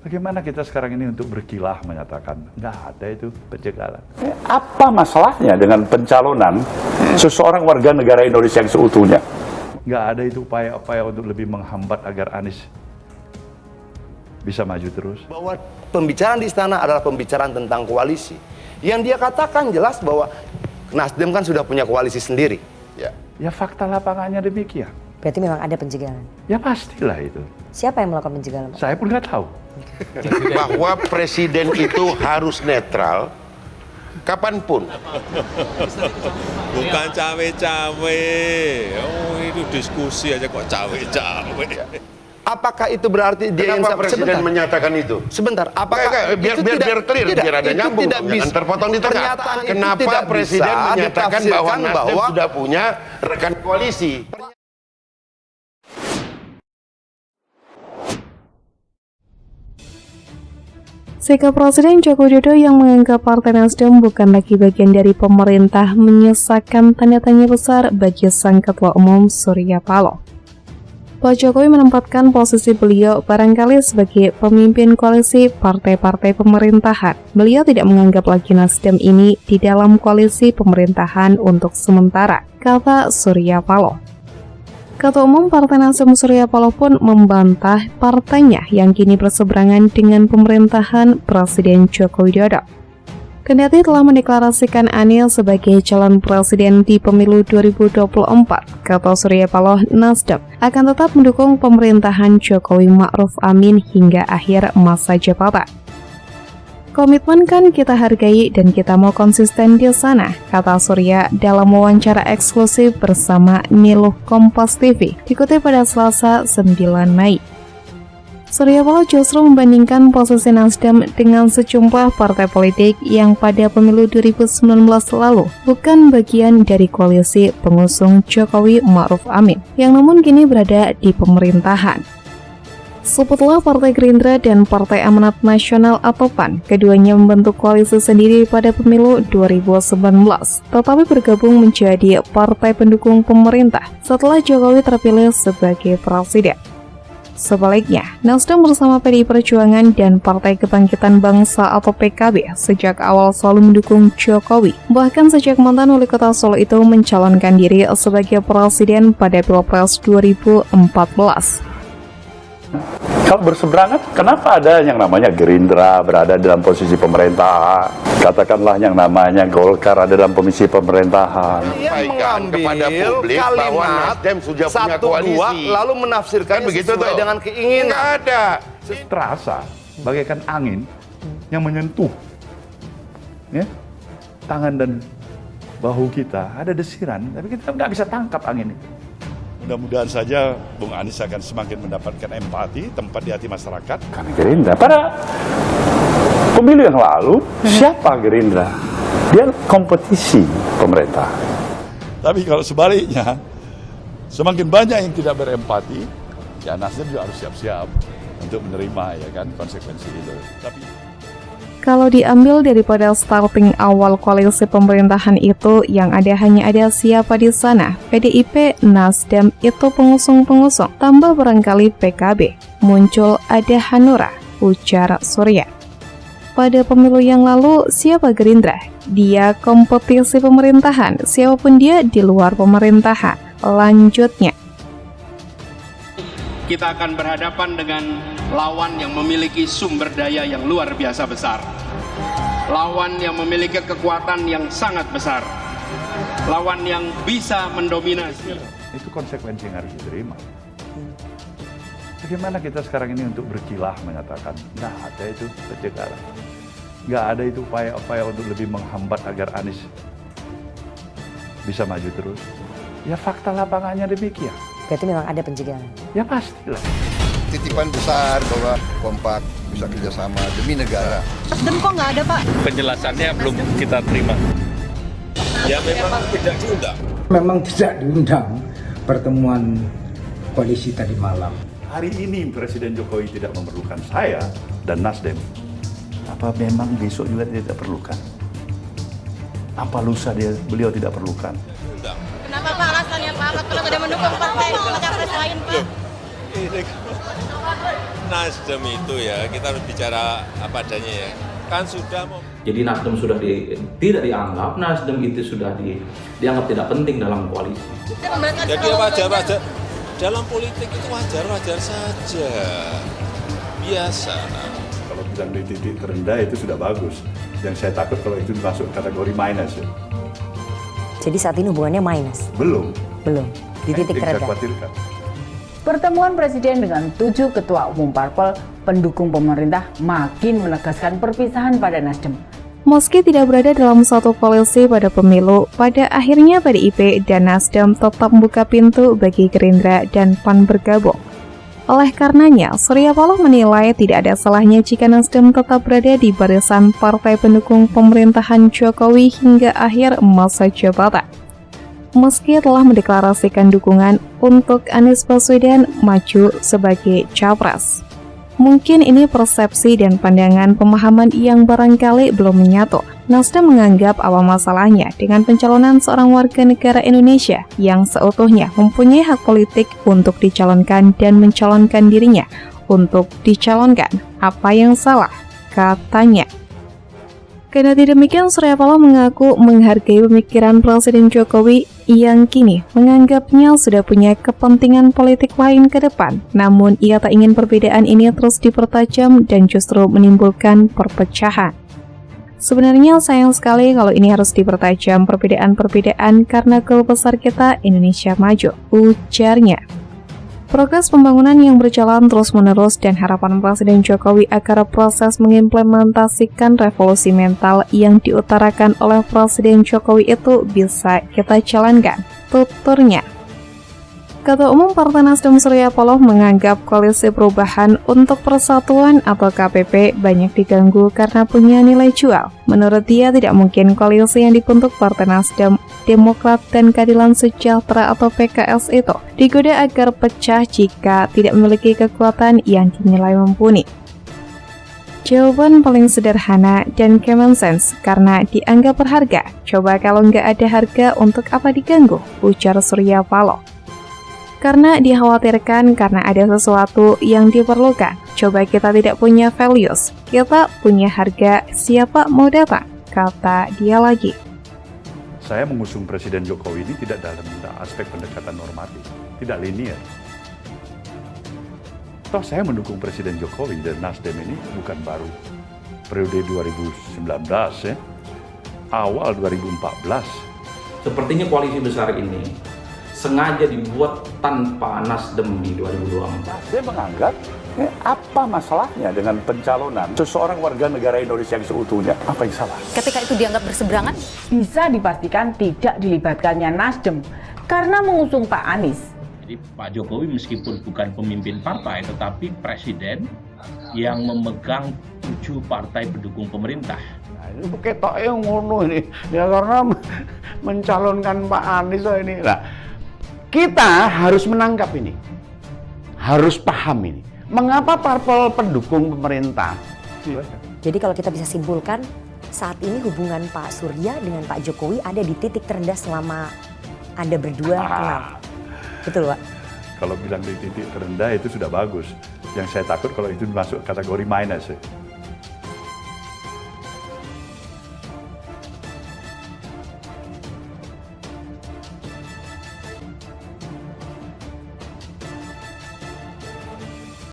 Bagaimana kita sekarang ini untuk berkilah menyatakan nggak ada itu penjagalan? Apa masalahnya dengan pencalonan seseorang warga negara Indonesia yang seutuhnya? Nggak ada itu upaya-upaya untuk lebih menghambat agar Anies bisa maju terus. Bahwa pembicaraan di istana adalah pembicaraan tentang koalisi. Yang dia katakan jelas bahwa Nasdem kan sudah punya koalisi sendiri. Ya fakta lapangannya demikian. Berarti memang ada penjagalan. Ya pastilah itu. Siapa yang melakukan penjagalan, Pak? Saya pun nggak tahu. Bahwa presiden itu harus netral kapanpun. Bukan cawe-cawe. Oh, itu diskusi aja kok cawe-cawe. Apakah itu berarti dia Kenapa presiden sebentar, menyatakan itu? sebentar, apakah Biar itu tidak, clear, tidak, biar ada itu nyambung, tidak jangan bisa, terpotong di tengah. pernyataan itu Kenapa tidak presiden bisa menyatakan bahwa ditafsirkan Nasdem sudah punya rekan koalisi? Sikap Presiden Joko Widodo yang menganggap Partai Nasdem bukan lagi bagian dari pemerintah menyisakan tanda tanya besar bagi Sang Ketua Umum Surya Paloh. Pak Jokowi menempatkan posisi beliau barangkali sebagai pemimpin koalisi partai-partai pemerintahan. Beliau tidak menganggap lagi Nasdem ini di dalam koalisi pemerintahan untuk sementara, kata Surya Paloh. Ketua Umum Partai Nasdem Surya Paloh pun membantah partainya yang kini berseberangan dengan pemerintahan Presiden Joko Widodo. Kendati telah mendeklarasikan Anies sebagai calon presiden di pemilu 2024, kata Surya Paloh, Nasdem akan tetap mendukung pemerintahan Jokowi Ma'ruf Amin hingga akhir masa jabatan. Komitmen kan kita hargai dan kita mau konsisten di sana, kata Surya dalam wawancara eksklusif bersama Niluh Kompas TV, dikutip pada Selasa 9 Mei. Surya Paloh justru membandingkan posisi Nasdem dengan sejumlah partai politik yang pada pemilu 2019 lalu bukan bagian dari koalisi pengusung Jokowi Ma'ruf Amin, yang namun kini berada di pemerintahan. Sebutlah Partai Gerindra dan Partai Amanat Nasional atau PAN, keduanya membentuk koalisi sendiri pada pemilu 2019, tetapi bergabung menjadi partai pendukung pemerintah setelah Jokowi terpilih sebagai presiden. Sebaliknya, Nasdem bersama PDI Perjuangan dan Partai Kebangkitan Bangsa atau PKB sejak awal selalu mendukung Jokowi. Bahkan sejak mantan wali kota Solo itu mencalonkan diri sebagai presiden pada Pilpres 2014. Kalau berseberangan, kenapa ada yang namanya Gerindra berada dalam posisi pemerintahan? Katakanlah yang namanya Golkar ada dalam posisi pemerintahan. Dia Sampaikan kepada mengambil publik bahwa kalimat Nasdem sudah punya 1, koalisi. 2 lalu menafsirkan Kan begitu sesuai tuh. dengan keinginan. Nggak ada. Terasa bagaikan angin yang menyentuh ya, tangan dan bahu kita. Ada desiran, tapi kita nggak bisa tangkap angin itu. Mudah-mudahan saja Bung Anies akan semakin mendapatkan empati, tempat di hati masyarakat. Karena Gerindra, pada pemilu yang lalu, siapa Gerindra? Dia kompetisi pemerintah. Tapi kalau sebaliknya, semakin banyak yang tidak berempati, ya Nasdem juga harus siap-siap untuk menerima ya kan konsekuensi itu. Tapi Kalau diambil daripada starting awal koalisi pemerintahan itu, yang hanya ada siapa di sana? PDIP, Nasdem itu pengusung-pengusung, tambah barangkali PKB. Muncul ada Hanura, ujar Surya. Pada pemilu yang lalu, siapa Gerindra? Dia kompetisi pemerintahan, siapapun dia di luar pemerintahan. Lanjutnya, kita akan berhadapan dengan lawan yang memiliki sumber daya yang luar biasa besar. Lawan yang memiliki kekuatan yang sangat besar. Lawan yang bisa mendominasi. Itu konsekuensi yang harus diterima. Bagaimana kita sekarang ini untuk berkilah menyatakan nggak ada itu penjagalan. Nggak ada itu upaya-upaya untuk lebih menghambat agar Anies bisa maju terus. Ya fakta lapangannya demikian. Berarti memang ada penjagalan. Ya pastilah. Titipan besar bahwa kompak bisa kerjasama demi negara. Nasdem kok nggak ada, Pak? Penjelasannya belum kita terima. Ya memang tidak diundang. Memang tidak diundang pertemuan koalisi tadi malam. Hari ini Presiden Jokowi tidak memerlukan saya dan Nasdem. Apa memang besok juga dia tidak perlukan? Apa lusa beliau tidak perlukan? Kenapa Pak alasannya Pak? Kalau tidak mendukung partai capres lain, Pak? Nasdem itu ya, kita harus bicara apa adanya ya. Kan sudah mau. Jadi Nasdem sudah tidak dianggap, Nasdem itu sudah dianggap tidak penting dalam koalisi. Jadi wajar-wajar, dalam politik itu wajar-wajar saja. Biasa. Kalau bilang di titik terendah itu sudah bagus. Yang saya takut kalau itu masuk kategori minus. Ya. Jadi saat ini hubungannya minus? Belum. Belum, di titik Yang saya terendah. khawatirkan. Pertemuan Presiden dengan 7 ketua umum parpol pendukung pemerintah makin menegaskan perpisahan pada Nasdem. Meski tidak berada dalam satu koalisi pada pemilu, pada akhirnya PDIP dan Nasdem tetap membuka pintu bagi Gerindra dan PAN bergabung. Oleh karenanya, Surya Paloh menilai tidak ada salahnya jika Nasdem tetap berada di barisan partai pendukung pemerintahan Jokowi hingga akhir masa jabatan. Meski telah mendeklarasikan dukungan untuk Anies Baswedan maju sebagai capres. Mungkin ini persepsi dan pandangan pemahaman yang barangkali belum menyatu. Nasdem menganggap apa masalahnya dengan pencalonan seorang warga negara Indonesia yang seutuhnya mempunyai hak politik untuk dicalonkan dan mencalonkan dirinya untuk dicalonkan. Apa yang salah? Katanya. Kendati demikian, Surya Paloh mengaku menghargai pemikiran Presiden Jokowi yang kini menganggapnya sudah punya kepentingan politik lain ke depan. Namun, ia tak ingin perbedaan ini terus dipertajam dan justru menimbulkan perpecahan. Sebenarnya sayang sekali kalau ini harus dipertajam perbedaan-perbedaan karena goal besar kita Indonesia maju, ujarnya. Progres pembangunan yang berjalan terus-menerus dan harapan Presiden Jokowi agar proses mengimplementasikan revolusi mental yang diutarakan oleh Presiden Jokowi itu bisa kita jalankan, tuturnya. Ketua Umum Partai Nasdem Surya Paloh menganggap Koalisi Perubahan untuk Persatuan atau KPP banyak diganggu karena punya nilai jual. Menurut dia tidak mungkin koalisi yang dibentuk Partai Nasdem, Demokrat, dan Keadilan Sejahtera atau PKS itu digoda agar pecah jika tidak memiliki kekuatan yang dinilai mumpuni. Jawaban paling sederhana dan common sense karena dianggap berharga. Coba kalau nggak ada harga untuk apa diganggu, ujar Surya Paloh. Karena dikhawatirkan karena ada sesuatu yang diperlukan. Coba kita tidak punya values, kita punya harga, siapa mau datang? Kata dia lagi. Saya mengusung Presiden Jokowi ini tidak dalam aspek pendekatan normatif, tidak linear. Toh saya mendukung Presiden Jokowi dan Nasdem ini bukan baru periode 2019 ya, awal 2014. Sepertinya koalisi besar ini sengaja dibuat tanpa Nasdem di 2024. Saya menganggap apa masalahnya dengan pencalonan seseorang warga negara Indonesia yang seutuhnya? Apa yang salah? Ketika itu dianggap berseberangan, bisa dipastikan tidak dilibatkannya Nasdem karena mengusung Pak Anies. Jadi Pak Jokowi meskipun bukan pemimpin partai, tetapi presiden yang memegang 7 partai pendukung pemerintah. Nah, ini ketok yang ngono ini, ya karena mencalonkan Pak Anies ini. Nah, kita harus menangkap ini, harus paham ini. Mengapa parpol pendukung pemerintah? Jadi kalau kita bisa simpulkan, saat ini hubungan Pak Surya dengan Pak Jokowi ada di titik terendah selama Anda berdua kenal. Betul, Pak? Kalau bilang di titik terendah itu sudah bagus. Yang saya takut kalau itu masuk kategori minus. Ya.